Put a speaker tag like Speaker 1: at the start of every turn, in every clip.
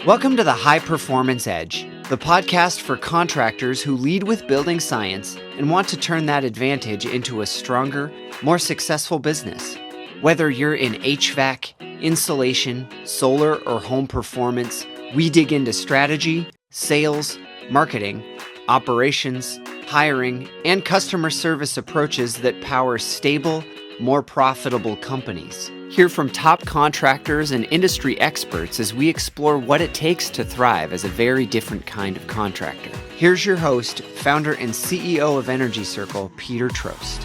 Speaker 1: Welcome to the High Performance Edge, the podcast for contractors who lead with building science and want to turn that advantage into a stronger, more successful business. Whether you're in HVAC, insulation, solar, or home performance, we dig into strategy, sales, marketing, operations, hiring, and customer service approaches that power stable, more profitable companies. Hear from top contractors and industry experts as we explore what it takes to thrive as a very different kind of contractor. Here's your host, founder and CEO of Energy Circle, Peter Trost.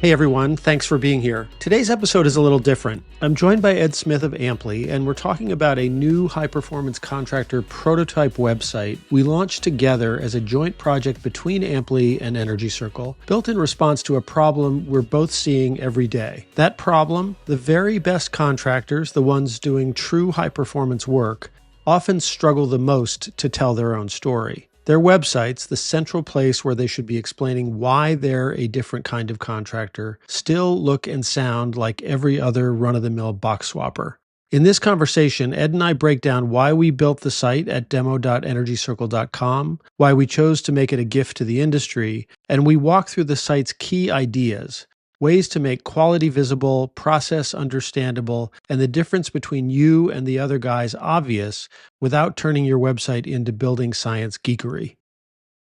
Speaker 2: Hey everyone, thanks for being here. Today's episode is a little different. I'm joined by Ed Smith of Amply, and we're talking about a new high-performance contractor prototype website we launched together as a joint project between Amply and Energy Circle, built in response to a problem we're both seeing every day. That problem, the very best contractors, the ones doing true high-performance work, often struggle the most to tell their own story. Their websites, the central place where they should be explaining why they're a different kind of contractor, still look and sound like every other run-of-the-mill box swapper. In this conversation, Ed and I break down why we built the site at demo.energycircle.com, why we chose to make it a gift to the industry, and we walk through the site's key ideas, ways to make quality visible, process understandable, and the difference between you and the other guys obvious without turning your website into building science geekery.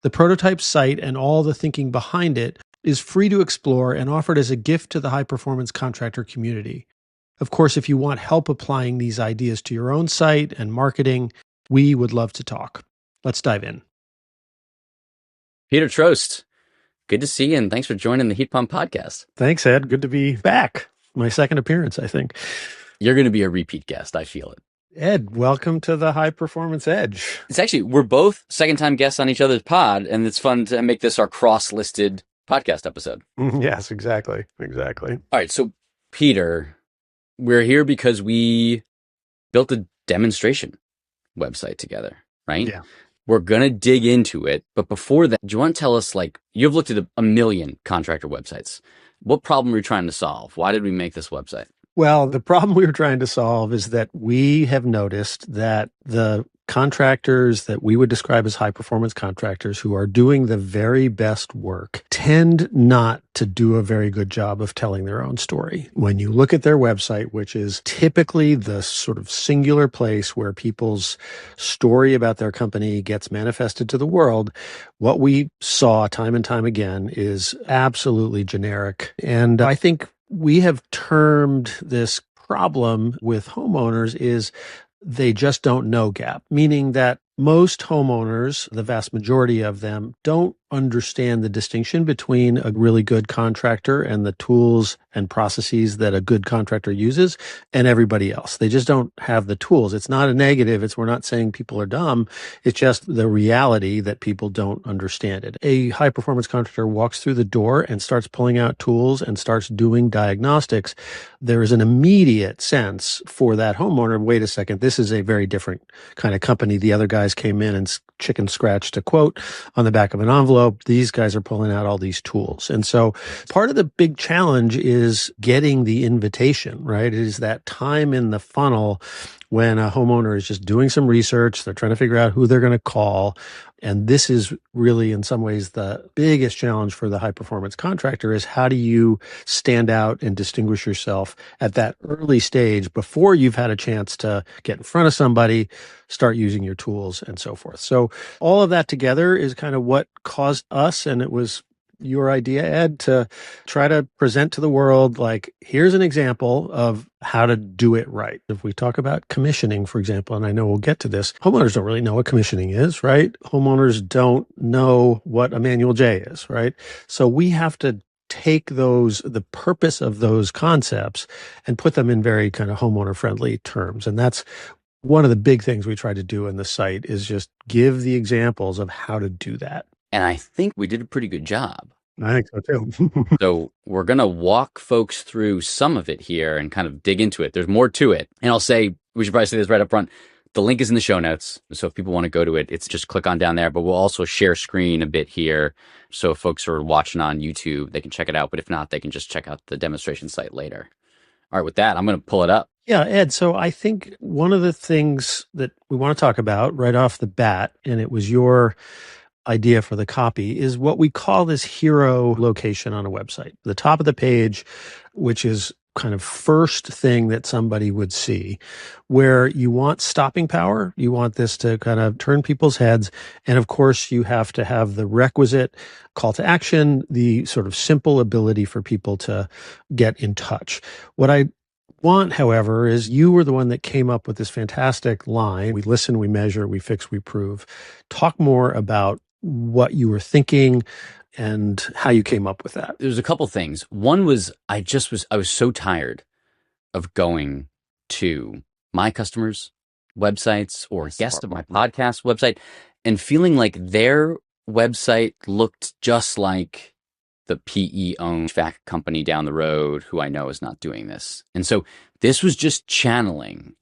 Speaker 2: The prototype site and all the thinking behind it is free to explore and offered as a gift to the high-performance contractor community. Of course, if you want help applying these ideas to your own site and marketing, we would love to talk. Let's dive in.
Speaker 3: Peter Trost, good to see you, and thanks for joining the Heat Pump Podcast.
Speaker 2: Thanks, Ed. Good to be back. My second appearance, I think.
Speaker 3: You're going to be a repeat guest. I feel it.
Speaker 2: Ed, welcome to the High Performance Edge.
Speaker 3: It's actually, we're both second-time guests on each other's pod, and it's fun to make this our cross-listed podcast episode.
Speaker 2: Yes, exactly. All
Speaker 3: right, so Peter, we're here because we built a demonstration website together, right?
Speaker 2: Yeah.
Speaker 3: We're going to dig into it. But before that, do you want to tell us, you've looked at a million contractor websites. What problem are you trying to solve? Why did we make this website?
Speaker 2: Well, the problem we were trying to solve is that we have noticed that the contractors that we would describe as high-performance contractors who are doing the very best work tend not to do a very good job of telling their own story. When you look at their website, which is typically the sort of singular place where people's story about their company gets manifested to the world, what we saw time and time again is absolutely generic. And I think we have termed this problem with homeowners is they just don't know gap, meaning that most homeowners, the vast majority of them, don't understand the distinction between a really good contractor and the tools and processes that a good contractor uses and everybody else. They just don't have the tools. It's not a negative. We're not saying people are dumb. It's just the reality that people don't understand it. A high performance contractor walks through the door and starts pulling out tools and starts doing diagnostics. There is an immediate sense for that homeowner, wait a second, this is a very different kind of company. The other guys came in and chicken scratched a quote on the back of an envelope. These guys are pulling out all these tools. And so part of the big challenge is getting the invitation, right? It is that time in the funnel when a homeowner is just doing some research. They're trying to figure out who they're going to call. And this is really, in some ways, the biggest challenge for the high-performance contractor is how do you stand out and distinguish yourself at that early stage before you've had a chance to get in front of somebody, start using your tools, and so forth. So all of that together is kind of what caused us, and it was your idea, Ed, to try to present to the world, here's an example of how to do it right. If we talk about commissioning, for example, and I know we'll get to this, homeowners don't really know what commissioning is, right? Homeowners don't know what a manual J is, right? So we have to take the purpose of those concepts and put them in very kind of homeowner-friendly terms. And that's one of the big things we try to do in the site is just give the examples of how to do that.
Speaker 3: And I think we did a pretty good job.
Speaker 2: I think so too.
Speaker 3: So we're going to walk folks through some of it here and kind of dig into it. There's more to it. And I'll say, we should probably say this right up front. The link is in the show notes. So if people want to go to it, it's just click on down there. But we'll also share screen a bit here. So if folks are watching on YouTube, they can check it out. But if not, they can just check out the demonstration site later. All right, with that, I'm going to pull it up.
Speaker 2: Yeah, Ed. So I think one of the things that we want to talk about right off the bat, and it was your idea for the copy, is what we call this hero location on a website. The top of the page, which is kind of first thing that somebody would see, where you want stopping power. You want this to kind of turn people's heads. And of course, you have to have the requisite call to action, the sort of simple ability for people to get in touch. What I want, however, is you were the one that came up with this fantastic line. We listen, we measure, we fix, we prove. Talk more about what you were thinking and how you came up with that.
Speaker 3: There's a couple things. One was I was so tired of going to my customers' websites or guests of my podcast website and feeling like their website looked just like the PE owned fact company down the road who I know is not doing this. And so this was just channeling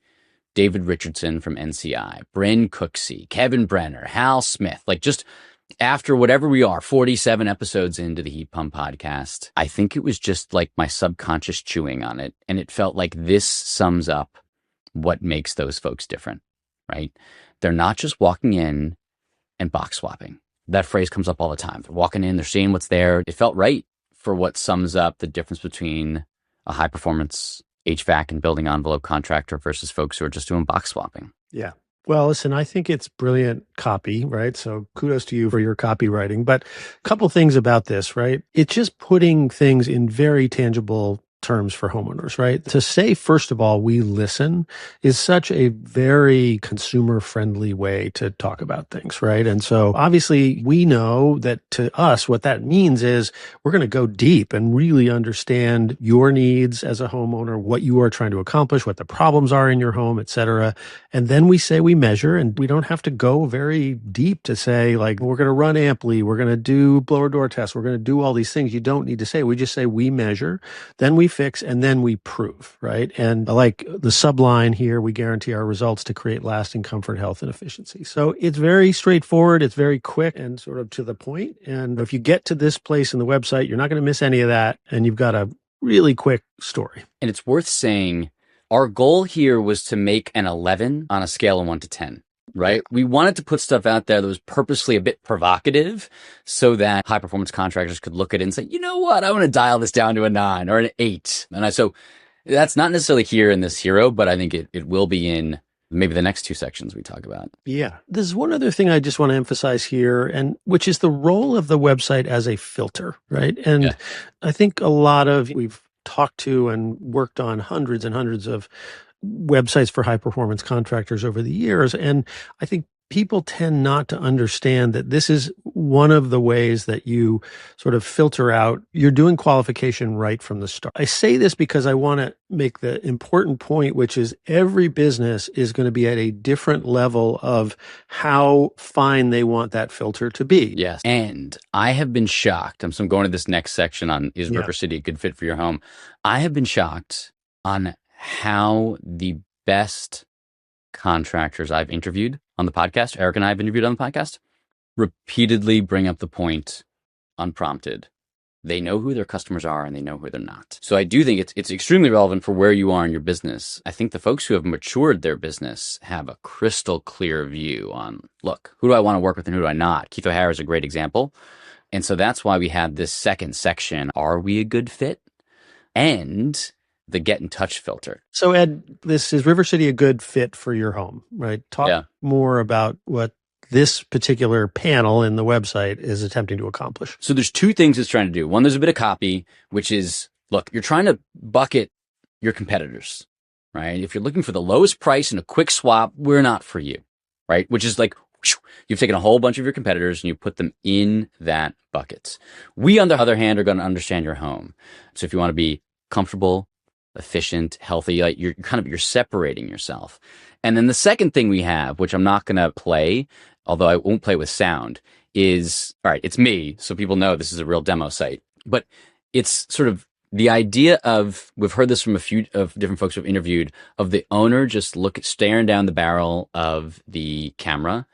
Speaker 3: David Richardson from NCI, Bryn Cooksey, Kevin Brenner, Hal Smith, like just after whatever we are, 47 episodes into the Heat Pump podcast, I think it was just like my subconscious chewing on it. And it felt like this sums up what makes those folks different, right? They're not just walking in and box swapping. That phrase comes up all the time. They're walking in, they're seeing what's there. It felt right for what sums up the difference between a high performance HVAC and building envelope contractor versus folks who are just doing box swapping.
Speaker 2: Yeah. Well, listen, I think it's brilliant copy, right? So kudos to you for your copywriting. But a couple things about this, right? It's just putting things in very tangible terms for homeowners, right? To say, first of all, we listen is such a very consumer friendly way to talk about things, right? And so obviously we know that to us, what that means is we're going to go deep and really understand your needs as a homeowner, what you are trying to accomplish, what the problems are in your home, et cetera. And then we say we measure, and we don't have to go very deep to say, like, we're going to run amply, we're going to do blower door tests, we're going to do all these things. You don't need to say. We just say we measure, then we fix, and then we prove, right? And like the subline here, we guarantee our results to create lasting comfort, health, and efficiency. So it's very straightforward. It's very quick and sort of to the point. And if you get to this place in the website, you're not going to miss any of that. And you've got a really quick story.
Speaker 3: And it's worth saying our goal here was to make an 11 on a scale of 1 to 10. Right? We wanted to put stuff out there that was purposely a bit provocative so that high performance contractors could look at it and say, you know what? I want to dial this down to a 9 or an 8. So that's not necessarily here in this hero, but I think it will be in maybe the next two sections we talk about.
Speaker 2: Yeah. There's one other thing I just want to emphasize here, and which is the role of the website as a filter, right? And I think we've talked to and worked on hundreds and hundreds of websites for high performance contractors over the years. And I think people tend not to understand that this is one of the ways that you sort of filter out. You're doing qualification right from the start. I say this because I want to make the important point, which is every business is going to be at a different level of how fine they want that filter to be.
Speaker 3: Yes. And I have been shocked. So I'm going to this next section on, is River City a good fit for your home? I have been shocked on how the best contractors I've interviewed on the podcast, Eric and I have interviewed on the podcast, repeatedly bring up the point unprompted. They know who their customers are and they know who they're not. So I do think it's extremely relevant for where you are in your business. I think the folks who have matured their business have a crystal clear view on, look, who do I want to work with and who do I not? Keith O'Hara is a great example. And so that's why we have this second section. Are we a good fit? And the get in touch filter.
Speaker 2: So Ed, this is River City a good fit for your home, right? Talk more about what this particular panel in the website is attempting to accomplish.
Speaker 3: So there's two things it's trying to do. One, there's a bit of copy, which is, look, you're trying to bucket your competitors, right? If you're looking for the lowest price and a quick swap, we're not for you, right? Which is like, you've taken a whole bunch of your competitors and you put them in that bucket. We, on the other hand, are going to understand your home. So if you want to be comfortable, efficient, healthy, like you're separating yourself. And then the second thing we have, which I'm not going to play, although I won't play with sound, is, all right, it's me. So people know this is a real demo site, but it's sort of the idea of, we've heard this from a few of different folks we've interviewed, of the owner just staring down the barrel of the camera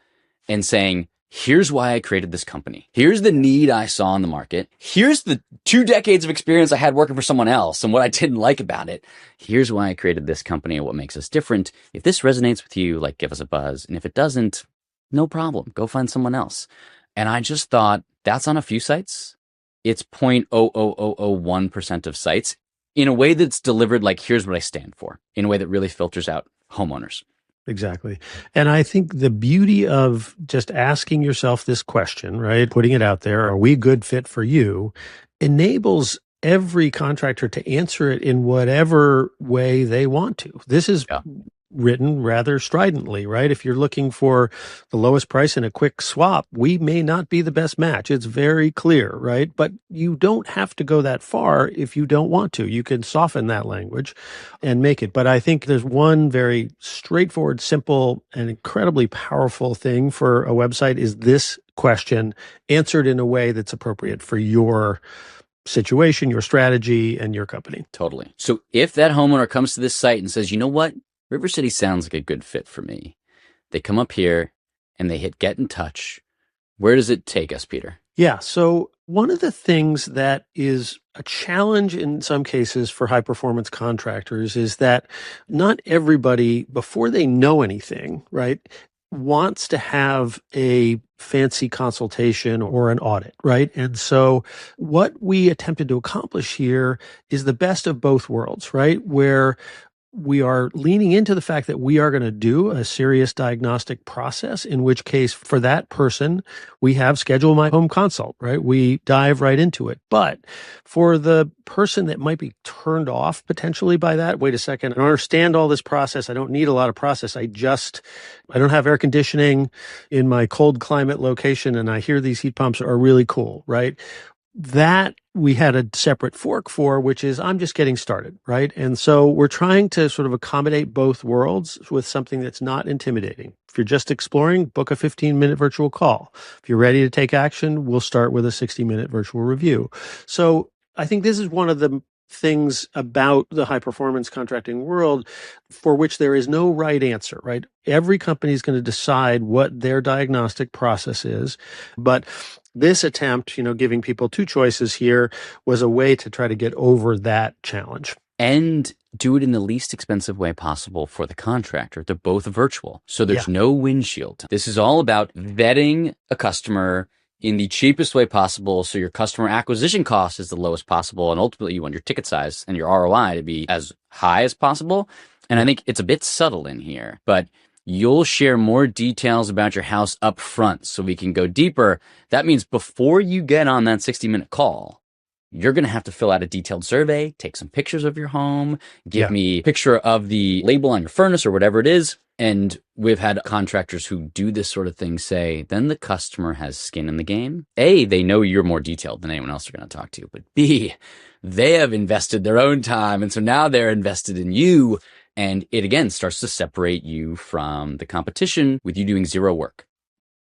Speaker 3: and saying, Here's why I created this company. Here's the need I saw in the market. Here's the 2 decades of experience I had working for someone else and what I didn't like about it. Here's why I created this company and what makes us different. If this resonates with you, like, give us a buzz. And if it doesn't, no problem. Go find someone else. And I just thought, that's on a few sites. It's 0.00001% of sites in a way that's delivered like, here's what I stand for, in a way that really filters out homeowners.
Speaker 2: Exactly. And I think the beauty of just asking yourself this question, right? Putting it out there, are we a good fit for you? Enables every contractor to answer it in whatever way they want to. This is written rather stridently, right? If you're looking for the lowest price in a quick swap, we may not be the best match. It's very clear, right? But you don't have to go that far if you don't want to. You can soften that language and make it. But I think there's one very straightforward, simple, and incredibly powerful thing for a website is this question answered in a way that's appropriate for your situation, your strategy, and your company.
Speaker 3: Totally. So if that homeowner comes to this site and says, you know what? River City sounds like a good fit for me. They come up here and they hit get in touch. Where does it take us, Peter?
Speaker 2: Yeah. So one of the things that is a challenge in some cases for high performance contractors is that not everybody, before they know anything, right, wants to have a fancy consultation or an audit, right? And so what we attempted to accomplish here is the best of both worlds, right? Where we are leaning into the fact that we are going to do a serious diagnostic process, in which case for that person, we have Schedule My Home Consult, right? We dive right into it. But for the person that might be turned off potentially by that, wait a second, I don't understand all this process. I don't need a lot of process. I don't have air conditioning in my cold climate location, and I hear these heat pumps are really cool, right? That we had a separate fork for, which is I'm just getting started, right? And so we're trying to sort of accommodate both worlds with something that's not intimidating. If you're just exploring, book a 15-minute virtual call. If you're ready to take action, we'll start with a 60-minute virtual review. So I think this is one of the things about the high performance contracting world for which there is no right answer, right? Every company is going to decide what their diagnostic process is, but this attempt, giving people two choices here was a way to try to get over that challenge.
Speaker 3: And do it in the least expensive way possible for the contractor. They're both virtual. So there's no windshield. This is all about vetting a customer in the cheapest way possible. So your customer acquisition cost is the lowest possible. And ultimately you want your ticket size and your ROI to be as high as possible. And I think it's a bit subtle in here, but you'll share more details about your house up front so we can go deeper. That means before you get on that 60-minute call, you're going to have to fill out a detailed survey, take some pictures of your home, give me a picture of the label on your furnace or whatever it is. And we've had contractors who do this sort of thing say, then the customer has skin in the game. A, they know you're more detailed than anyone else they're going to talk to. But B, they have invested their own time. And so now they're invested in you. And it, again, starts to separate you from the competition with you doing zero work.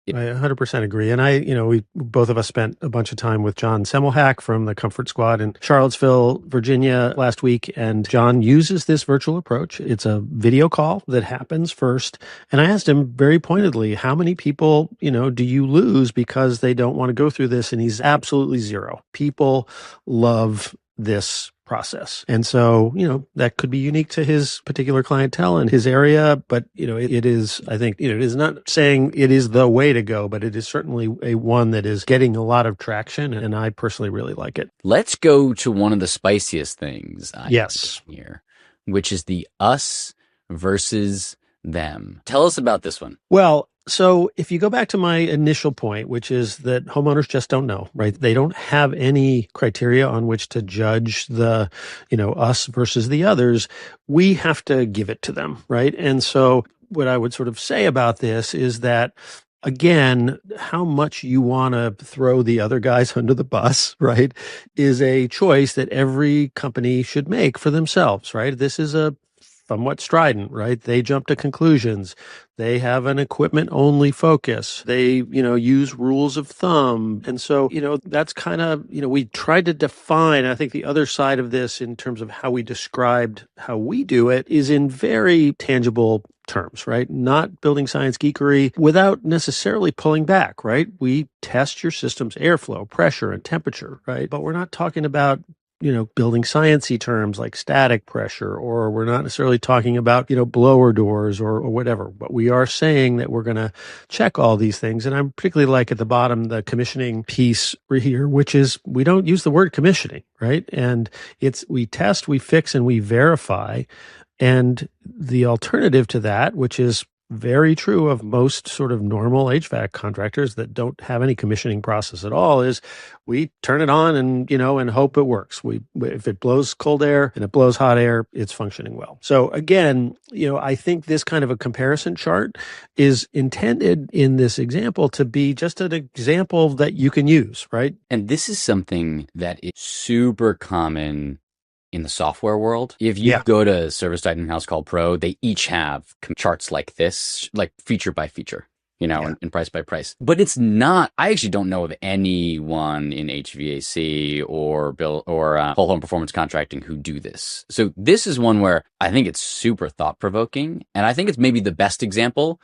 Speaker 2: I 100% agree. And we both of us spent a bunch of time with John Semmelhack from the Comfort Squad in Charlottesville, Virginia last week. And John uses this virtual approach. It's a video call that happens first. And I asked him very pointedly, how many people, do you lose because they don't want to go through this? And he's absolutely zero. People love this process. And so, that could be unique to his particular clientele and his area. But, it is, I think, it is not saying it is the way to go, but it is certainly a one that is getting a lot of traction. And I personally really like it.
Speaker 3: Let's go to one of the spiciest things here, which is the us versus them. Tell us about this one.
Speaker 2: Well, so if you go back to my initial point, which is that homeowners just don't know, right? They don't have any criteria on which to judge the, us versus the others. We have to give it to them, right? And so what I would sort of say about this is that, again, how much you want to throw the other guys under the bus, right, is a choice that every company should make for themselves, right? This is a somewhat strident, right? They jump to conclusions. They have an equipment only focus. They, use rules of thumb. And so, that's kind of, we tried to define, I think the other side of this in terms of how we described how we do it is in very tangible terms, right? Not building science geekery without necessarily pulling back, right? We test your system's airflow, pressure, and temperature, right? But we're not talking about building sciencey terms like static pressure, or we're not necessarily talking about, blower doors or whatever. But we are saying that we're going to check all these things. And I'm particularly like at the bottom, the commissioning piece here, which is we don't use the word commissioning, right? And we test, we fix, and we verify. And the alternative to that, which is very true of most sort of normal HVAC contractors that don't have any commissioning process at all, is we turn it on and, and hope it works. If it blows cold air and it blows hot air, it's functioning well. So again, I think this kind of a comparison chart is intended in this example to be just an example that you can use, right?
Speaker 3: And this is something that is super common in the software world. If you go to ServiceTitan and House Call Pro, they each have charts like this, like feature by feature, and price by price. But it's not, I actually don't know of anyone in HVAC or whole home performance contracting who do this. So this is one where I think it's super thought provoking. And I think it's maybe the best example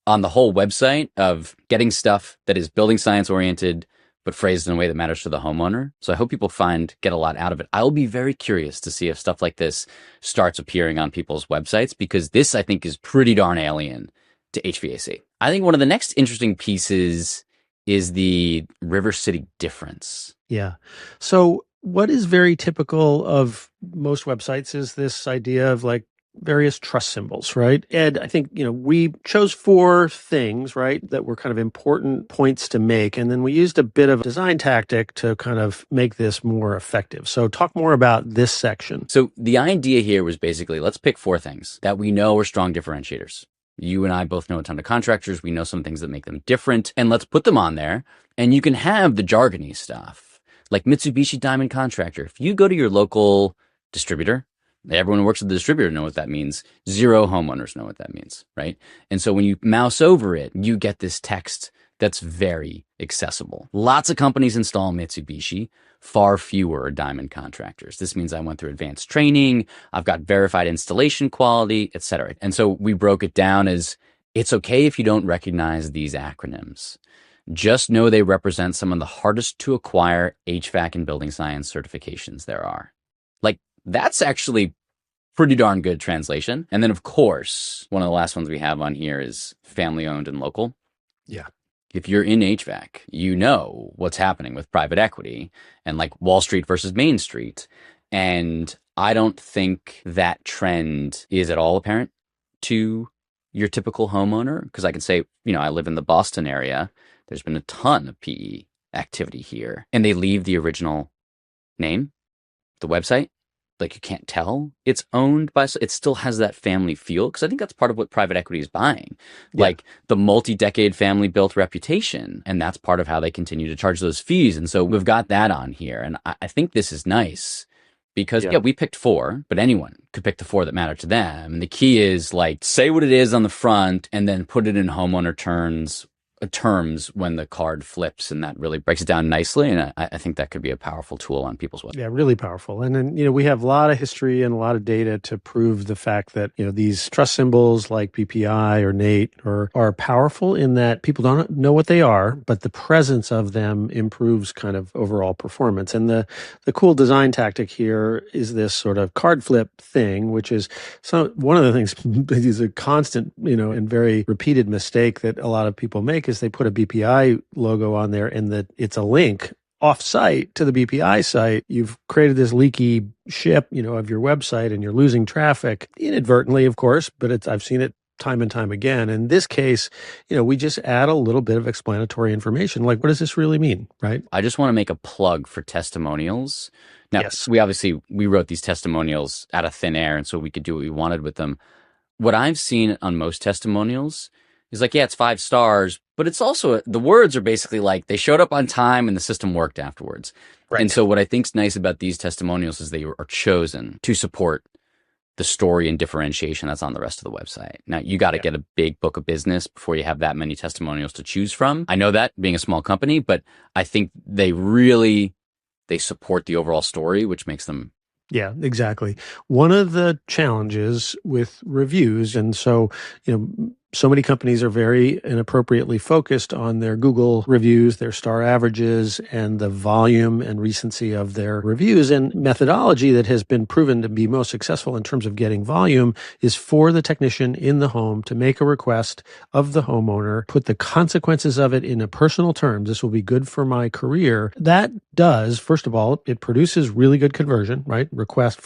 Speaker 3: on the whole website of getting stuff that is building science oriented, but phrased in a way that matters to the homeowner. So I hope people get a lot out of it. I'll be very curious to see if stuff like this starts appearing on people's websites, because this, I think, is pretty darn alien to HVAC. I think one of the next interesting pieces is the River City difference.
Speaker 2: Yeah. So what is very typical of most websites is this idea of like various trust symbols, right? And I think, we chose 4 things, right, that were kind of important points to make. And then we used a bit of a design tactic to kind of make this more effective. So talk more about this section.
Speaker 3: So the idea here was basically, let's pick 4 things that we know are strong differentiators. You and I both know a ton of contractors. We know some things that make them different, and let's put them on there. And you can have the jargony stuff like Mitsubishi Diamond Contractor. If you go to your local distributor, everyone who works with the distributor know what that means. 0 homeowners know what that means, right? And so when you mouse over it, you get this text that's very accessible. Lots of companies install Mitsubishi, far fewer are diamond contractors. This means I went through advanced training, I've got verified installation quality, etc. And so we broke it down as, it's okay if you don't recognize these acronyms. Just know they represent some of the hardest to acquire HVAC and building science certifications there are. Like, that's actually pretty darn good translation. And then, of course, one of the last ones we have on here is family owned and local.
Speaker 2: Yeah.
Speaker 3: If you're in HVAC, you know what's happening with private equity and like Wall Street versus Main Street. And I don't think that trend is at all apparent to your typical homeowner, because I can say, I live in the Boston area. There's been a ton of PE activity here, and they leave the original name, the website. Like, you can't tell it's owned by, it still has that family feel, because I think that's part of what private equity is buying, like the multi-decade family built reputation. And that's part of how they continue to charge those fees. And so we've got that on here. And I think this is nice because we picked 4, but anyone could pick the 4 that matter to them. And the key is like, say what it is on the front and then put it in homeowner terms when the card flips, and that really breaks it down nicely. And I think that could be a powerful tool on people's websites.
Speaker 2: Yeah, really powerful. And then, we have a lot of history and a lot of data to prove the fact that, these trust symbols like PPI or NATE are powerful in that people don't know what they are, but the presence of them improves kind of overall performance. And the cool design tactic here is this sort of card flip thing, which is one of the things is a constant, and very repeated mistake that a lot of people make, is they put a BPI logo on there and that it's a link off-site to the BPI site. You've created this leaky ship, of your website, and you're losing traffic inadvertently, of course, but I've seen it time and time again. In this case, we just add a little bit of explanatory information. Like, what does this really mean, right?
Speaker 3: I just want to make a plug for testimonials. Now, we wrote these testimonials out of thin air, and so we could do what we wanted with them. What I've seen on most testimonials is like, it's 5 stars, but it's also, the words are basically like, they showed up on time and the system worked afterwards. Right. And so what I think's nice about these testimonials is they are chosen to support the story and differentiation that's on the rest of the website. Now, you got to get a big book of business before you have that many testimonials to choose from. I know that being a small company, but I think they support the overall story, which makes them.
Speaker 2: Yeah, exactly. One of the challenges with reviews, and so, so many companies are very inappropriately focused on their Google reviews, their star averages, and the volume and recency of their reviews. And methodology that has been proven to be most successful in terms of getting volume is for the technician in the home to make a request of the homeowner, put the consequences of it in a personal terms. This will be good for my career. That does, first of all, it produces really good conversion, right? Request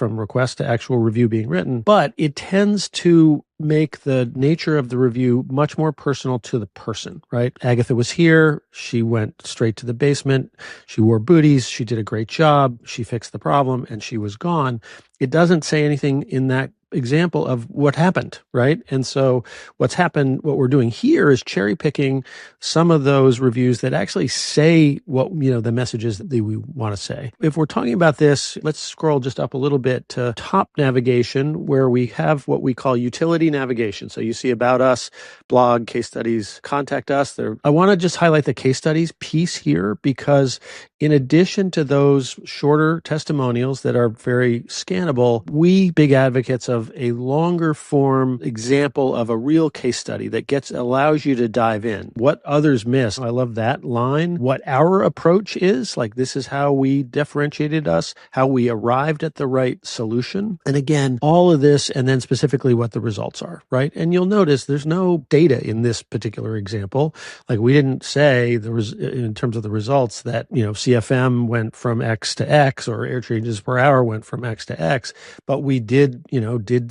Speaker 2: to actual review being written, but it tends to make the nature of the review much more personal to the person, right? Agatha was here. She went straight to the basement. She wore booties. She did a great job. She fixed the problem and she was gone. It doesn't say anything in that example of what happened, right? And so what we're doing here is cherry picking some of those reviews that actually say what, the messages that we want to say. If we're talking about this, let's scroll just up a little bit to top navigation, where we have what we call utility navigation. So you see about us, blog, case studies, contact us. I want to just highlight the case studies piece here, because in addition to those shorter testimonials that are very scannable, we big advocates of a longer form example of a real case study that allows you to dive in. What others miss. I love that line. What our approach is, like this is how we differentiated us, how we arrived at the right solution. And again, all of this, and then specifically what the results are, right? And you'll notice there's no data in this particular example. Like we didn't say there was, in terms of the results, that, CFM went from X to X or air changes per hour went from X to X, but we did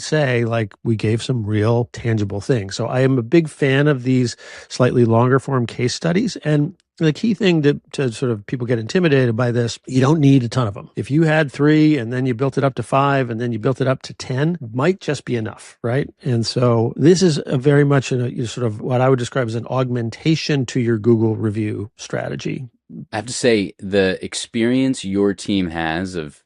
Speaker 2: say, like, we gave some real tangible things. So I am a big fan of these slightly longer form case studies. And the key thing to sort of people get intimidated by this, you don't need a ton of them. If you had 3 and then you built it up to 5 and then you built it up to 10, might just be enough, right? And so this is very much sort of what I would describe as an augmentation to your Google review strategy.
Speaker 3: I have to say, the experience your team has of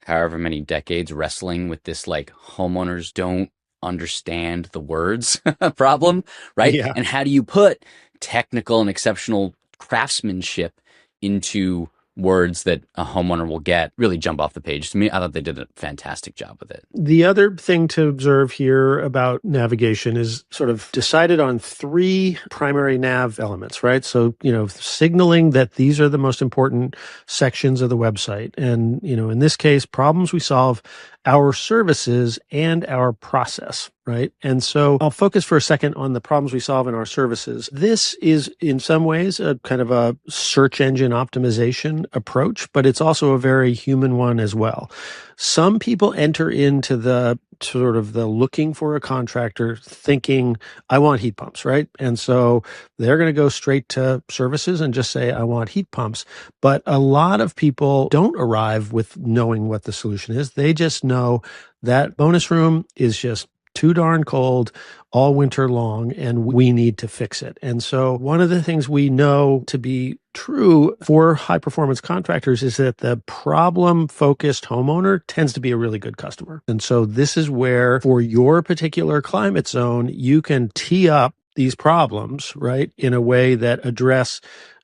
Speaker 3: however many decades wrestling with this, like, homeowners don't understand the words problem, right?
Speaker 2: Yeah.
Speaker 3: And how do you put technical and exceptional craftsmanship into words that a homeowner will get really jump off the page. To me, I thought they did a fantastic job with it.
Speaker 2: The other thing to observe here about navigation is sort of decided on 3 primary nav elements, right? So, signaling that these are the most important sections of the website. And, in this case, problems we solve, our services, and our process, right? And so I'll focus for a second on the problems we solve in our services. This is in some ways a kind of a search engine optimization approach, but it's also a very human one as well. Some people enter into the sort of the looking for a contractor thinking, I want heat pumps, right? And so they're going to go straight to services and just say, I want heat pumps. But a lot of people don't arrive with knowing what the solution is. They just know that bonus room is just too darn cold all winter long, and we need to fix it. And so one of the things we know to be true for high performance contractors is that the problem focused homeowner tends to be a really good customer. And so this is where, for your particular climate zone, you can tee up these problems, right, in a way that address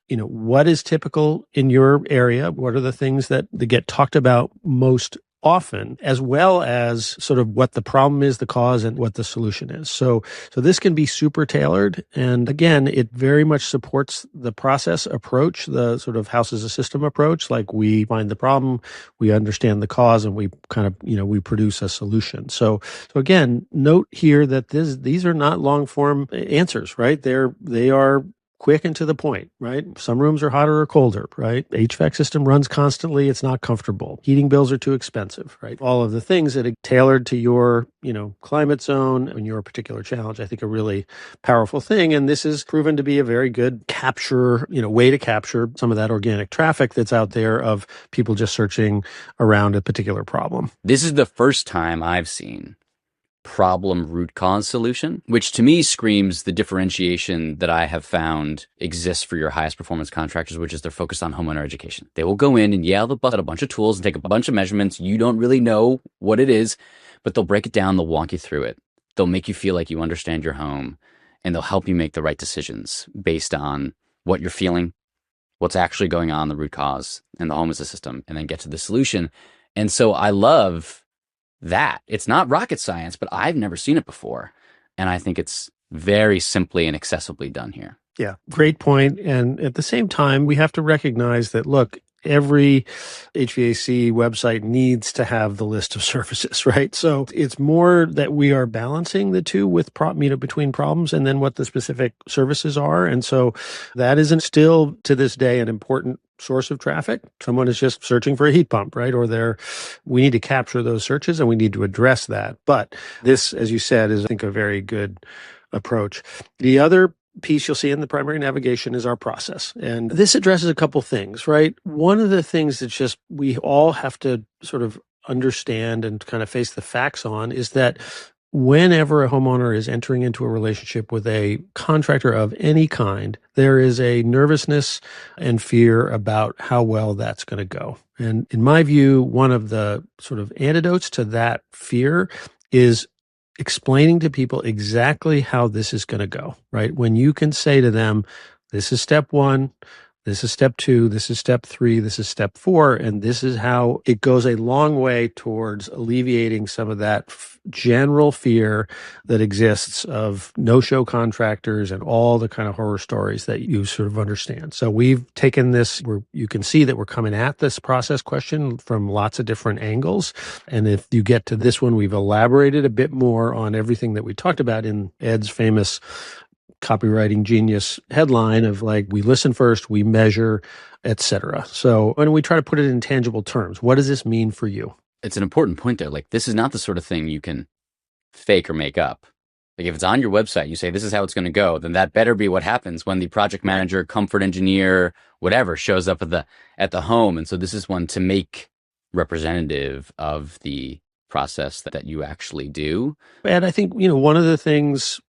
Speaker 2: what is typical in your area, what are the things that get talked about most often, as well as sort of what the problem is, the cause, and what the solution is. So this can be super tailored. And again, it very much supports the process approach, the sort of house as a system approach. Like, we find the problem, we understand the cause, and we kind of, we produce a solution. So again, note here that these are not long form answers, right? They are quick and to the point, right? Some rooms are hotter or colder, right? HVAC system runs constantly. It's not comfortable. Heating bills are too expensive, right? All of the things that are tailored to your, climate zone and your particular challenge, I think, a really powerful thing. And this is proven to be a very good capture, way to capture some of that organic traffic that's out there of people just searching around a particular problem.
Speaker 3: This is the first time I've seen problem root cause solution, which to me screams the differentiation that I have found exists for your highest performance contractors, which is they're focused on homeowner education. They will go in and they'll bust out a bunch of tools and take a bunch of measurements. You don't really know what it is, but they'll break it down, they'll walk you through it. They'll make you feel like you understand your home, and they'll help you make the right decisions based on what you're feeling, what's actually going on, the root cause, and the home as a system, and then get to the solution. And so I love that. It's not rocket science, but I've never seen it before. And I think it's very simply and accessibly done here.
Speaker 2: Yeah, great point. And at the same time, we have to recognize that, look, every HVAC website needs to have the list of services, right? So it's more that we are balancing the two with between problems and then what the specific services are. And so that isn't still to this day an important source of traffic. Someone is just searching for a heat pump, right? Or we need to capture those searches and we need to address that. But this, as you said, is I think a very good approach. The other piece you'll see in the primary navigation is our process. And this addresses a couple things, right? One of the things that just we all have to sort of understand and kind of face the facts on is that whenever a homeowner is entering into a relationship with a contractor of any kind, there is a nervousness and fear about how well that's going to go. And in my view, one of the sort of antidotes to that fear is explaining to people exactly how this is going to go, right? When you can say to them, this is step 1, this is step 2, this is step 3, this is step 4, and this is how it goes a long way towards alleviating some of that general fear that exists of no-show contractors and all the kind of horror stories that you sort of understand. So we've taken this, you can see that we're coming at this process question from lots of different angles. And if you get to this one, we've elaborated a bit more on everything that we talked about in Ed's famous copywriting genius headline of like, we listen first, we measure, etc. So when we try to put it in tangible terms, what does this mean for you?
Speaker 3: It's an important point there. Like, this is not the sort of thing you can fake or make up. Like, if it's on your website, you say, this is how it's going to go, then that better be what happens when the project manager, comfort engineer, whatever, shows up at the home. And so this is one to make representative of the process that you actually do.
Speaker 2: And I think, one of the things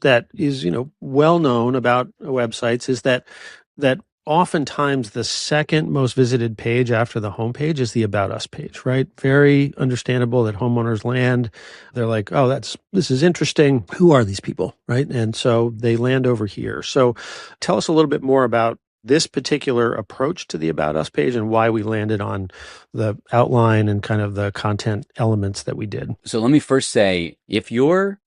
Speaker 2: that is, well known about websites is that oftentimes the second most visited page after the homepage is the About Us page, right? Very understandable that homeowners land. They're like, oh, this is interesting. Who are these people, right? And so they land over here. So tell us a little bit more about this particular approach to the About Us page and why we landed on the outline and kind of the content elements that we did.
Speaker 3: So let me first say, if you're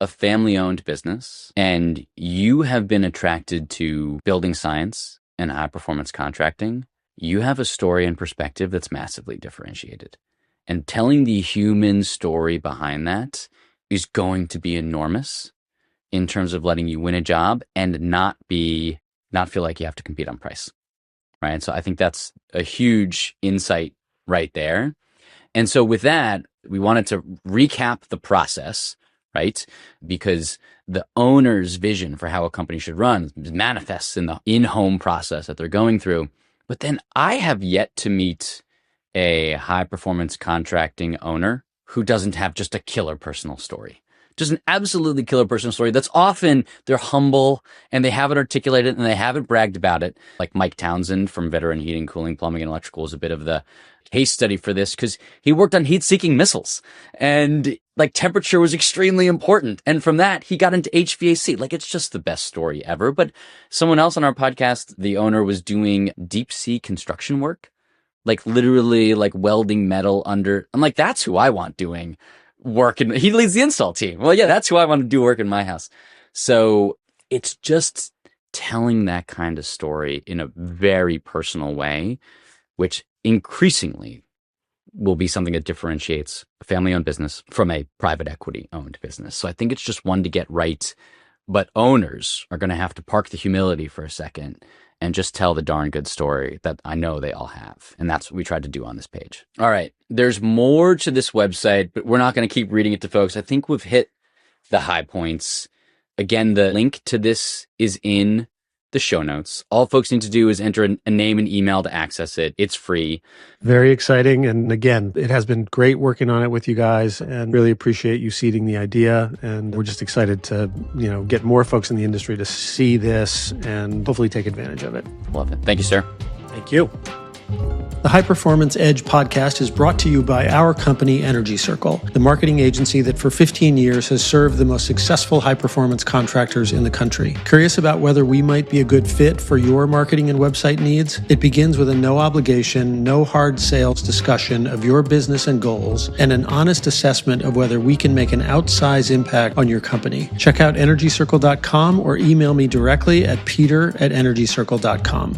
Speaker 3: a family-owned business and you have been attracted to building science and high-performance contracting, you have a story and perspective that's massively differentiated. And telling the human story behind that is going to be enormous in terms of letting you win a job and not feel like you have to compete on price, right? So I think that's a huge insight right there. And so with that, we wanted to recap the process, right? Because the owner's vision for how a company should run manifests in the in-home process that they're going through. But then I have yet to meet a high-performance contracting owner who doesn't have just a killer personal story. Just an absolutely killer personal story that's often they're humble and they haven't articulated and they haven't bragged about it. Like Mike Townsend from Veteran Heating, Cooling, Plumbing, and Electrical is a bit of the case study for this because he worked on heat-seeking missiles and like temperature was extremely important. And from that, he got into HVAC. Like, it's just the best story ever. But someone else on our podcast, the owner was doing deep sea construction work, like literally like welding metal under. I'm like, that's who I want doing work. And he leads the install team. Well, yeah, that's who I want to do work in my house. So it's just telling that kind of story in a very personal way, which increasingly will be something that differentiates a family-owned business from a private equity-owned business. So I think it's just one to get right, but owners are going to have to park the humility for a second and just tell the darn good story that I know they all have. And that's what we tried to do on this page. All right, there's more to this website, but we're not going to keep reading it to folks. I think we've hit the high points. Again, the link to this is in the show notes. All folks need to do is enter a name and email to access it. It's free.
Speaker 2: Very exciting. And again, it has been great working on it with you guys and really appreciate you seeding the idea. And we're just excited to, get more folks in the industry to see this and hopefully take advantage of it.
Speaker 3: Love it. Thank you, sir.
Speaker 2: Thank you. The High Performance Edge podcast is brought to you by our company, Energy Circle, the marketing agency that for 15 years has served the most successful high-performance contractors in the country. Curious about whether we might be a good fit for your marketing and website needs? It begins with a no-obligation, no hard sales discussion of your business and goals, and an honest assessment of whether we can make an outsized impact on your company. Check out energycircle.com or email me directly at peter@energycircle.com.